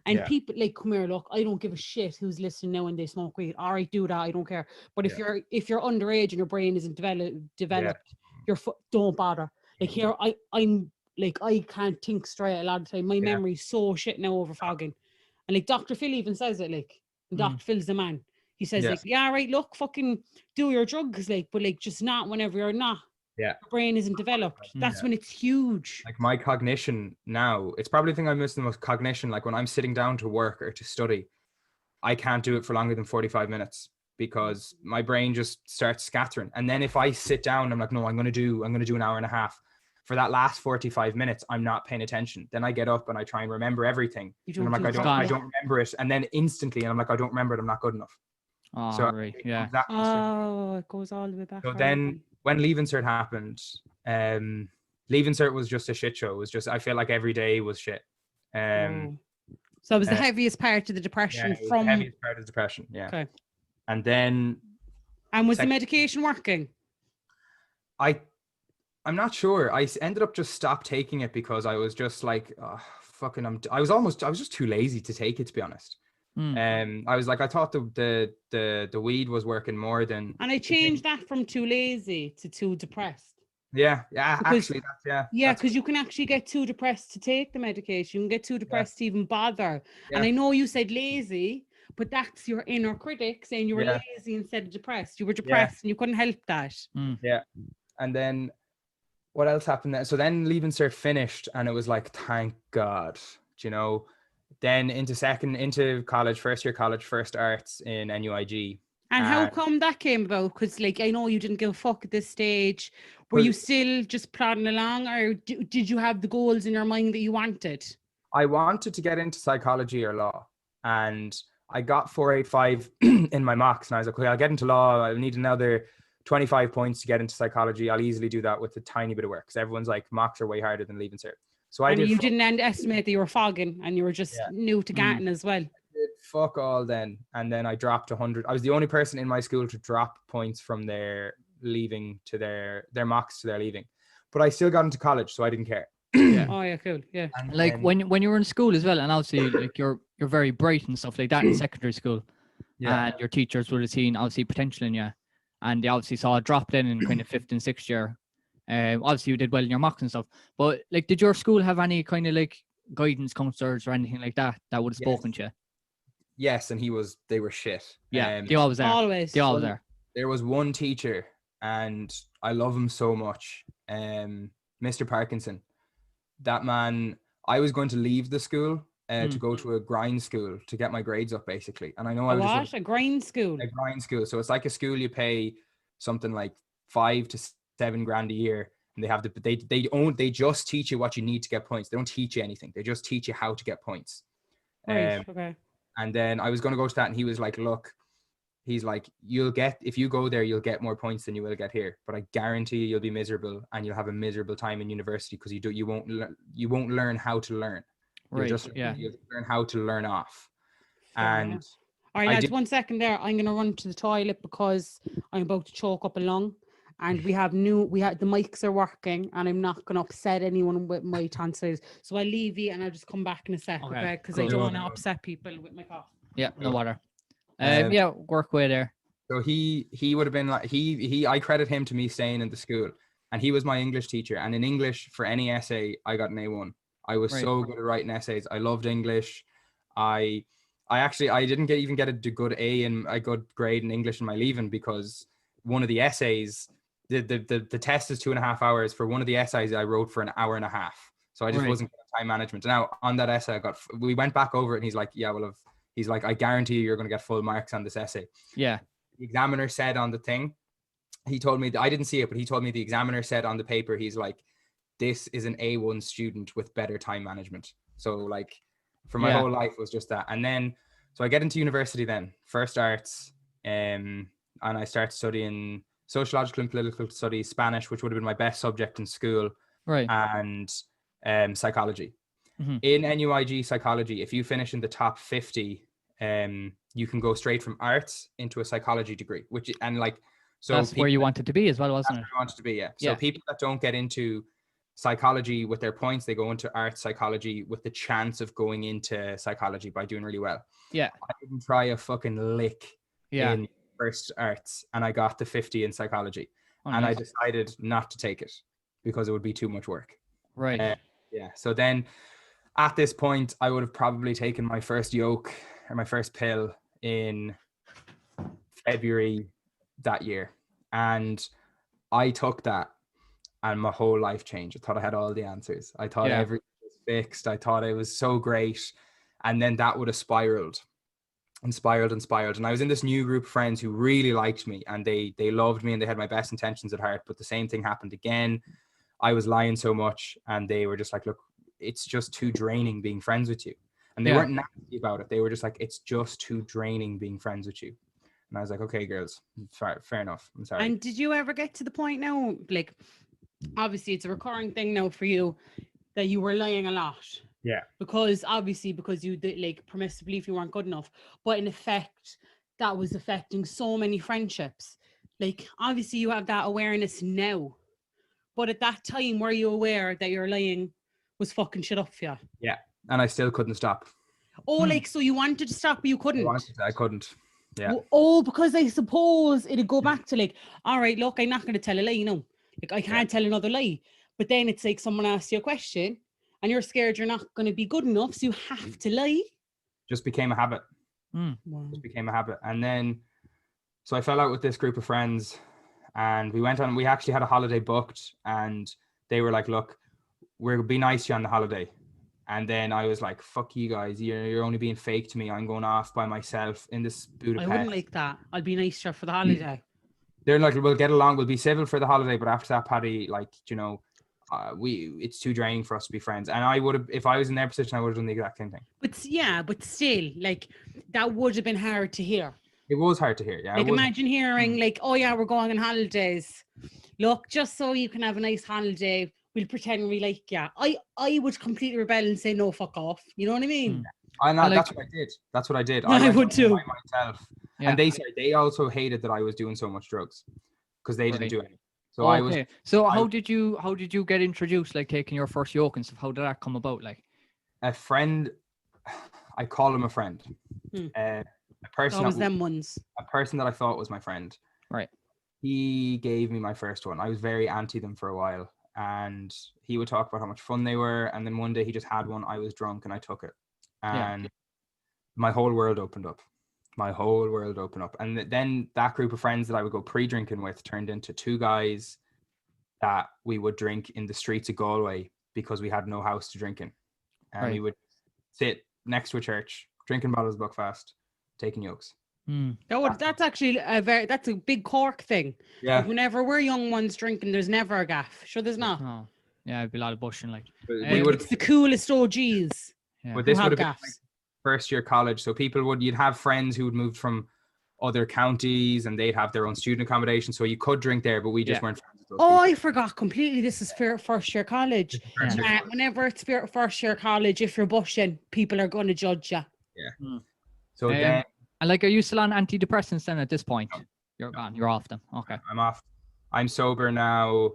and people like, come here, look, I don't give a shit who's listening now when they smoke weed. All right, do that, I don't care. But if you're underage and your brain isn't developed, don't bother. Like, here, I'm like, I can't think straight a lot of the time. My memory's so shit now over fogging. And like Dr. Phil even says it, like, and Dr. Phil's the man. He says like, yeah, right, look, fucking do your drugs, like, but like just not whenever you're not. Yeah. Your brain isn't developed. That's when it's huge. Like my cognition now, it's probably the thing I miss the most, cognition. Like when I'm sitting down to work or to study, I can't do it for longer than 45 minutes because my brain just starts scattering. And then if I sit down, I'm like, no, I'm going to do an hour and a half. For that last 45 minutes, I'm not paying attention. Then I get up and I try and remember everything. And I'm like, I don't remember it. And then instantly, and I'm like, I don't remember it. I'm not good enough. Oh, so right. Yeah. It goes all the way back. So then when Leaving Cert happened, Leaving Cert was just a shit show. It was just, I feel like every day was shit. So it was the heaviest part of the depression the heaviest part of the depression. Yeah. Okay. And then. And was the medication working? I'm not sure. I ended up just stopped taking it because I was just like, oh, fucking, I was just too lazy to take it, to be honest. I was like, I thought the weed was working more than. And I changed that from too lazy to too depressed. Yeah, because you can actually get too depressed to take the medication. You can get too depressed to even bother. Yeah. And I know you said lazy, but that's your inner critic saying you were lazy instead of depressed. You were depressed and you couldn't help that. Yeah. And then what else happened then? So then Leaving Cert finished and it was like, thank God, you know. Then into college, first year college, first arts in NUIG. And how come that came about? Because, like, I know you didn't give a fuck at this stage. Were you still just plodding along, or did you have the goals in your mind that you wanted? I wanted to get into psychology or law, and I got 485 in my mocks, and I was like, okay, I'll get into law. I need another 25 points to get into psychology. I'll easily do that with a tiny bit of work, because everyone's like, mocks are way harder than leaving cert. So I did. You didn't estimate that you were fogging, and you were just new to Gatton as well. Did fuck all then, and then I dropped 100. I was the only person in my school to drop points from their leaving to their mocks to their leaving, but I still got into college, so I didn't care. Oh yeah, cool. Yeah. And like when you were in school as well, and obviously like you're very bright and stuff like that in secondary school, and your teachers would have seen obviously potential in you, and they obviously saw a drop then in kind of 5th and 6th year. Obviously you did well in your mocks and stuff, but like, did your school have any kind of like guidance counselors or anything like that would have spoken to you? Yes, and they were shit. Yeah, they always are. Always. They always are. There was one teacher, and I love him so much, Mr. Parkinson. That man, I was going to leave the school to go to a grind school to get my grades up, basically. And I know a grind school? A grind school. So it's like a school you pay something like 5 to 7 grand a year, and they have they just teach you what you need to get points. They don't teach you anything. They just teach you how to get points. Right. Okay. And then I was going to go to that, and he was like, look, he's like, if you go there, you'll get more points than you will get here. But I guarantee you'll be miserable, and you'll have a miserable time in university, because you won't learn how to learn. Right. You'll learn how to learn off. All right, lads, 1 second there. I'm going to run to the toilet because I'm about to choke up a lung. And the mics are working, and I'm not going to upset anyone with my tonsils. So I'll leave you, and I'll just come back in a sec, okay? Because I don't want to upset people with my cough. Yeah, no bother. Work way there. So he would have been like, I credit him to me staying in the school, and he was my English teacher. And in English, for any essay, I got an A1. I was so good at writing essays. I loved English. I didn't even get a good A and a good grade in English in my leaving, because one of the essays, the test is 2.5 hours. For one of the essays, I wrote for an hour and a half. So I just wasn't good at time management. Now on that essay, we went back over it, and he's like, he's like, I guarantee you're going to get full marks on this essay. Yeah. The examiner said on the thing, he told me, I didn't see it, but he told me the examiner said on the paper, he's like, this is an A1 student with better time management. So like, for my whole life was just that. And then, so I get into university then, first arts, and I start studying sociological and political studies, Spanish, which would have been my best subject in school, right, and psychology. In NUIG psychology, if you finish in the top 50, you can go straight from arts into a psychology degree, so that's where you wanted to be as well, wasn't it? Where I wanted to be, yeah. So people that don't get into psychology with their points, they go into art psychology with the chance of going into psychology by doing really well. Yeah. I didn't try a fucking lick in first arts, and I got the 50 in psychology. And I decided not to take it because it would be too much work. Right. So then at this point, I would have probably taken my first yoke or my first pill in February that year. And I took that, and my whole life changed. I thought I had all the answers. I thought everything was fixed. I thought it was so great. And then that would have spiraled and spiraled and spiraled. And I was in this new group of friends who really liked me, and they loved me, and they had my best intentions at heart. But the same thing happened again. I was lying so much, and they were just like, look, it's just too draining being friends with you. And they weren't nasty about it. They were just like, it's just too draining being friends with you. And I was like, okay, girls, fair enough. I'm sorry. And did you ever get to the point now, like, obviously it's a recurring thing now for you, that you were lying a lot? Yeah. Because you did, like, permissibly if you weren't good enough. But in effect, that was affecting so many friendships. Like, obviously you have that awareness now. But at that time, were you aware that your lying was fucking shit up for you? Yeah. And I still couldn't stop. Oh, like, so you wanted to stop, but you couldn't? I couldn't. Yeah. Oh, because I suppose it'd go back to like, all right, look, I'm not going to tell a lie, Like, I can't tell another lie. But then it's like someone asks you a question and you're scared you're not going to be good enough, so you have to lie. Just became a habit. Wow. Just became a habit. And then, so I fell out with this group of friends, and we actually had a holiday booked, and they were like, look, we'll be nice to you on the holiday. And then I was like, fuck you guys, you're only being fake to me. I'm going off by myself in this Budapest. I wouldn't like that. I'd be nice to her for the holiday. They're like, we'll get along, we'll be civil for the holiday, but after that, Paddy, like, you know, it's too draining for us to be friends. And I would have, if I was in their position, I would have done the exact same thing. But still, like, that would have been hard to hear. It was hard to hear, yeah. Like, imagine hearing, like, oh yeah, we're going on holidays. Look, just so you can have a nice holiday, we'll pretend we like you. I would completely rebel and say, no, fuck off. You know what I mean? That's what I did. That's what I did. I would too. By myself. Yeah. And they also hated that I was doing so much drugs because they didn't do anything. So how did you get introduced, like taking your first yoke and stuff? How did that come about? Like a friend, I call him a friend. A person that I thought was my friend. Right. He gave me my first one. I was very anti them for a while, and he would talk about how much fun they were. And then one day he just had one. I was drunk and I took it, and my whole world opened up. And then that group of friends that I would go pre-drinking with turned into two guys that we would drink in the streets of Galway because we had no house to drink in. And we would sit next to a church, drinking bottles of Buckfast, taking yokes. That's actually that's a big Cork thing. Yeah. Like, whenever we're young ones drinking, there's never a gaff. Sure, there's not. Oh. Yeah, it'd be a lot of bushing, like. It's the coolest OGs. Yeah. But this would have been like first year college, so you'd have friends who would move from other counties and they'd have their own student accommodation, so you could drink there, but we just weren't friends with those people. I forgot completely. This is first year college. Whenever it's first year college, if you're bushing, people are going to judge you. Yeah. So then, and like, are you still on antidepressants then at this point? No. You're gone. You're off them. Okay. I'm off. I'm sober now.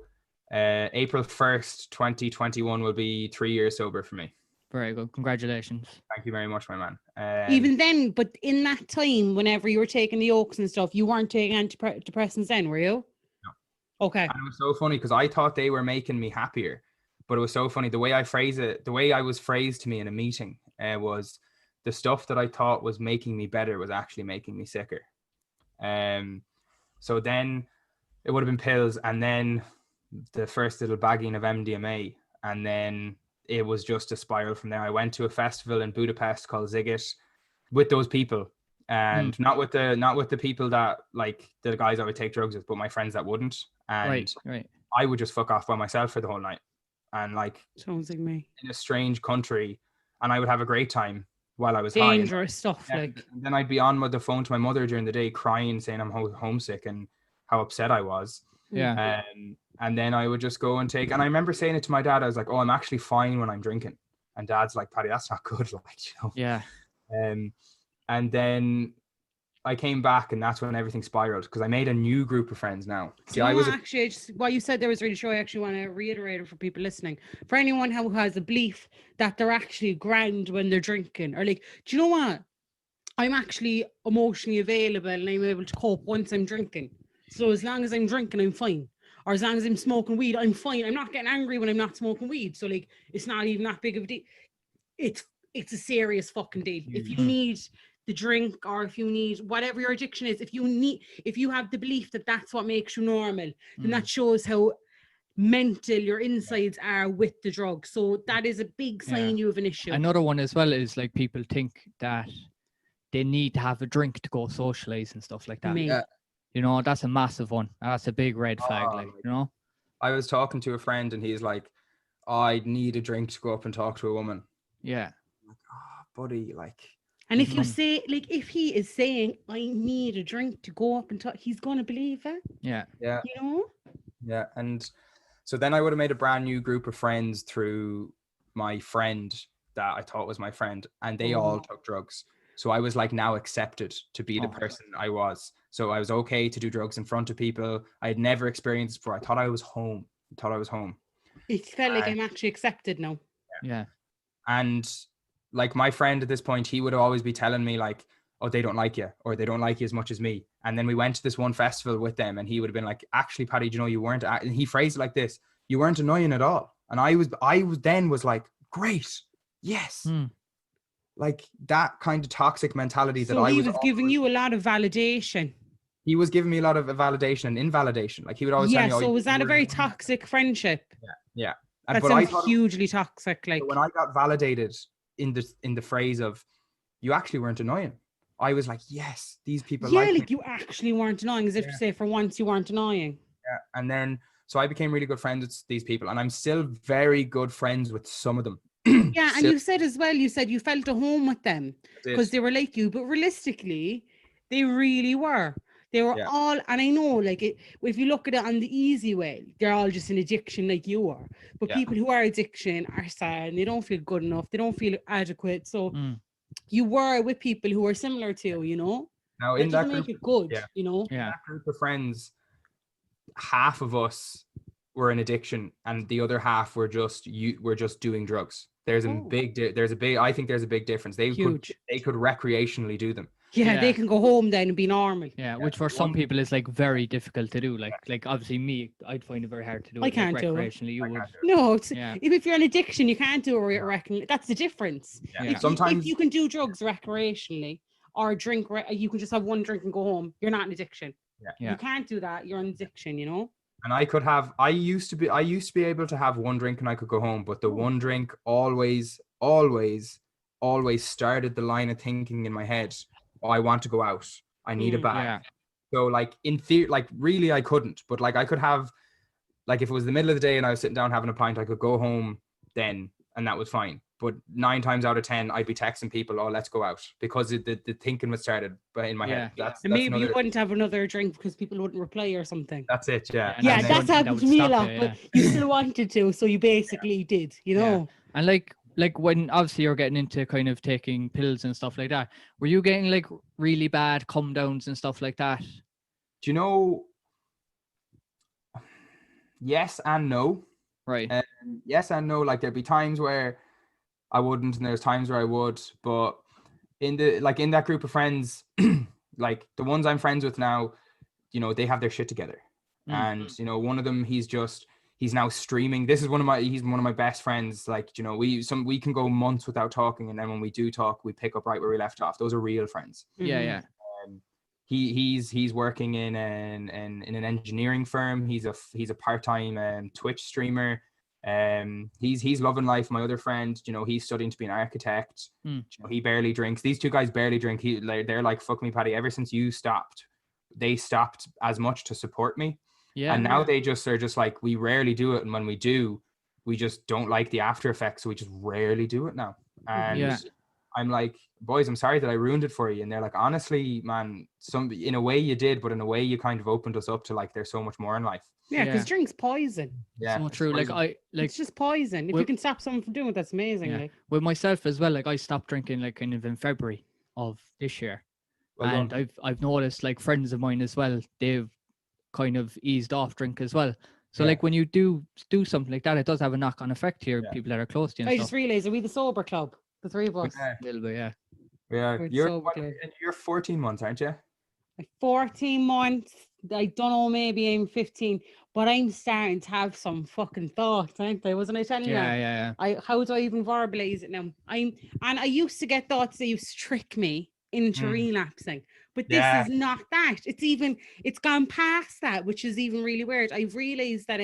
April 1st, 2021 will be 3 years sober for me. Very good. Congratulations. Thank you very much, my man. Even then, but in that time, whenever you were taking the oaks and stuff, you weren't taking antidepressants then, were you? No. Okay. And it was so funny because I thought they were making me happier, but it was so funny. The way I phrase it, the way I was phrased to me in a meeting was the stuff that I thought was making me better was actually making me sicker. So then it would have been pills, and then the first little bagging of MDMA, and then it was just a spiral from there. I went to a festival in Budapest called Ziggit with those people, and not with the people that, like, the guys I would take drugs with, but my friends that wouldn't. And right. I would just fuck off by myself for the whole night, and like, sounds like me, in a strange country, and I would have a great time while I was dangerous high. stuff. Like, and then I'd be on with the phone to my mother during the day, crying, saying I'm homesick and how upset I was. Yeah. And then I would just go and take, and I remember saying it to my dad, I was like, oh, I'm actually fine when I'm drinking. And Dad's like, Paddy, that's not good. Like, you know? Yeah. And then I came back, and that's when everything spiraled, because I made a new group of friends now. See, what you said there was really true. I actually want to reiterate it for people listening. For anyone who has a belief that they're actually grand when they're drinking, or like, do you know what? I'm actually emotionally available and I'm able to cope once I'm drinking. So as long as I'm drinking, I'm fine. Or as long as I'm smoking weed, I'm fine. I'm not getting angry when I'm not smoking weed. So like, it's not even that big of a deal. It's a serious fucking deal. If you need the drink, or if you need whatever your addiction is, if you have the belief that that's what makes you normal, then that shows how mental your insides are with the drug. So that is a big sign you have an issue. Another one as well is, like, people think that they need to have a drink to go socialize and stuff like that. Yeah. You know, that's a massive one. That's a big red flag, like, you know? I was talking to a friend, and he's like, I need a drink to go up and talk to a woman. Yeah. I'm like, buddy, like. And if you say, like, if he is saying, I need a drink to go up and talk, he's going to believe it. Yeah. Yeah. You know? Yeah. And so then I would have made a brand new group of friends through my friend that I thought was my friend, and they all took drugs. So I was like now accepted to be the person I was. So I was okay to do drugs in front of people. I had never experienced before. I thought I was home. It felt like I'm actually accepted now. Yeah. And like, my friend at this point, he would always be telling me like, oh, they don't like you, or they don't like you as much as me. And then we went to this one festival with them, and he would have been like, actually, Paddy, do you know, you weren't, and he phrased it like this, you weren't annoying at all. And I was like, great. Yes. Like, that kind of toxic mentality that he was giving you a lot of validation. He was giving me a lot of validation and invalidation. Like, he would always tell me, so was that a very toxic friendship? Yeah. And That but I sounds thought hugely toxic. Like, when I got validated in the phrase of you actually weren't annoying, I was like, yes, these people yeah, like me. like you actually weren't annoying, as if to say, for once you weren't annoying. Yeah. And then so I became really good friends with these people, and I'm still very good friends with some of them. Yeah, and you said as well, you said you felt at home with them because they were like you, but realistically, they really were. They were all, and I know, like, if you look at it on the easy way, they're all just an addiction like you are. But people who are addiction are sad, and they don't feel good enough, they don't feel adequate. So you were with people who were similar to you, you know? Now, that doesn't make it good, you know? In that group of friends, half of us were an addiction, and the other half were just doing drugs. I think there's a big difference. They could recreationally do them. Yeah, they can go home then and be normal. Yeah, which for some people is like very difficult to do. Like obviously me, I'd find it very hard to do. I can't do it. Recreationally, you would. No, if you're an addiction, you can't do it recreationally. That's the difference. Yeah. If you can do drugs recreationally or drink, you can just have one drink and go home. You're not an addiction. You can't do that. You're an addiction, you know. And I used to be able to have one drink and I could go home, but the one drink always started the line of thinking in my head, oh, I want to go out, I need a bag. So like in theory, like really I couldn't, but like I could have, like if it was the middle of the day and I was sitting down having a pint, I could go home then and that was fine. But 9 times out of 10 I'd be texting people, oh, let's go out, because the thinking was started in my head. And maybe you wouldn't have another drink because people wouldn't reply or something. That's it. Yeah, that's happened to me a lot, but you still wanted to, so you basically did, you know. And like when obviously you're getting into kind of taking pills and stuff like that, were you getting like really bad come downs and stuff like that? Do you know, yes and no. Right. Yes and no. Like there'd be times where I wouldn't, and there's times where I would. But in that group of friends, like the ones I'm friends with now, you know, they have their shit together. And you know, one of them, he's now streaming. He's one of my best friends. Like, you know, we can go months without talking, and then when we do talk, we pick up right where we left off. Those are real friends. Yeah. He's working in an engineering firm. He's a part-time Twitch streamer. He's loving life. My other friend, you know, he's studying to be an architect. You know, he barely drinks. These two guys barely drink. They're like, fuck me, Paddy, ever since you stopped, they stopped as much to support me. And now they are just like, we rarely do it, and when we do, we just don't like the after effects, so we just rarely do it now. And I'm like, boys, I'm sorry that I ruined it for you. And they're like, honestly, man, in a way you did, but in a way you kind of opened us up to like, there's so much more in life. Yeah, because drink's poison. Yeah, so true. It's just poison. If you can stop someone from doing it, that's amazing. Yeah. With myself as well, like I stopped drinking like kind of in February of this year, and I've noticed like friends of mine as well, they've kind of eased off drink as well. So like when you do something like that, it does have a knock-on effect here. People that are close to you. I just realized, are we the sober club? The three of us. A little bit, yeah. You're 14 months, aren't you? 14 months. I don't know, maybe I'm 15, but I'm starting to have some fucking thoughts, aren't I? Wasn't I telling you? Yeah. How do I even verbalize it now? I used to get thoughts that used to trick me into relapsing, but this is not that. It's gone past that, which is even really weird. I've realized that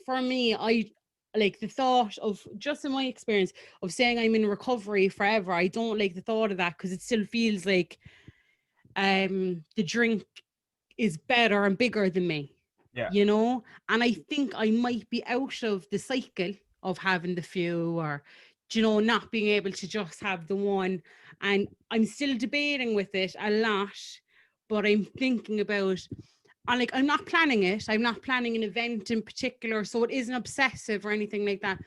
for me, I like the thought of, just in my experience of saying I'm in recovery forever, I don't like the thought of that, because it still feels like the drink is better and bigger than me, you know. And I think I might be out of the cycle of having the few, or, you know, not being able to just have the one. And I'm still debating with it a lot, but I'm thinking about, and like, I'm not planning it. I'm not planning an event in particular, so it isn't obsessive or anything like that.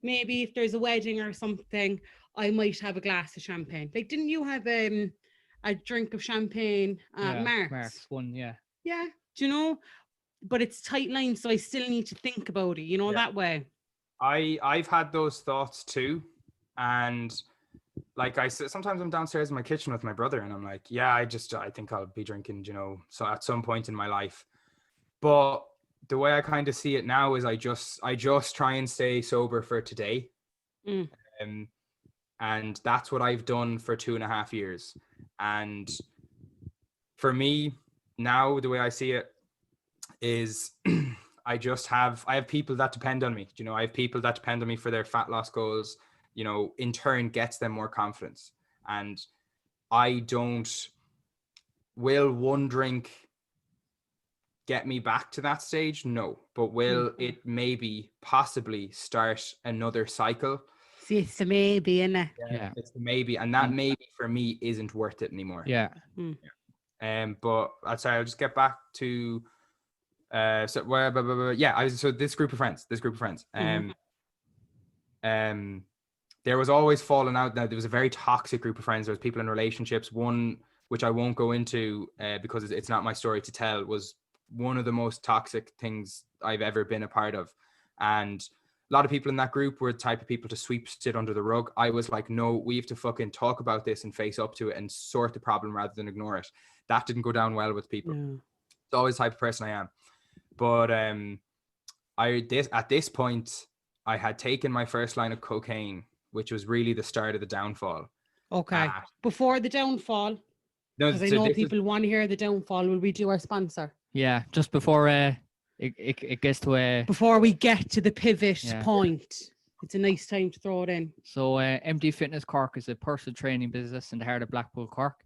Maybe if there's a wedding or something, I might have a glass of champagne. Like, didn't you have a drink of champagne at Mark's one? Yeah, do you know? But it's tight lines, so I still need to think about it, you know, that way. I've had those thoughts too, and like I said, sometimes I'm downstairs in my kitchen with my brother, and I'm like, I think I'll be drinking, you know, so at some point in my life. But the way I kind of see it now is I just try and stay sober for today. And that's what I've done for 2.5 years. And for me now, the way I see it is I have people that depend on me. You know, I have people that depend on me for their fat loss goals, you know, in turn gets them more confidence. And will one drink get me back to that stage? No. But will it maybe possibly start another cycle? See, it's the maybe, innit? Yeah. It's the maybe. And that maybe for me isn't worth it anymore. Yeah. But I'll just get back to so this group of friends. There was always falling out. Now there was a very toxic group of friends. There was people in relationships. One which I won't go into because it's not my story to tell, was one of the most toxic things I've ever been a part of. And a lot of people in that group were the type of people to sweep shit under the rug. I was like, no, we have to fucking talk about this and face up to it and sort the problem rather than ignore it. That didn't go down well with people. It's always the type of person I am. But at this point, I had taken my first line of cocaine, which was really the start of the downfall. Okay. Before the downfall, because I know people want to hear the downfall, will we do our sponsor? Yeah, just before it gets to before we get to the pivot point. It's a nice time to throw it in. So MD Fitness Cork is a personal training business in the heart of Blackpool, Cork.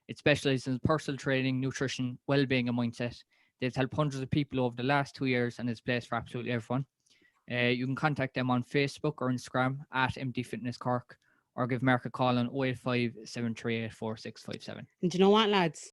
It specialises in personal training, nutrition, well-being and mindset. They've helped hundreds of people over the last 2 years and it's a place for absolutely everyone. You can contact them on Facebook or Instagram at MD Fitness Cork, or give Mark a call on 085 738 4657. And do you know what, lads?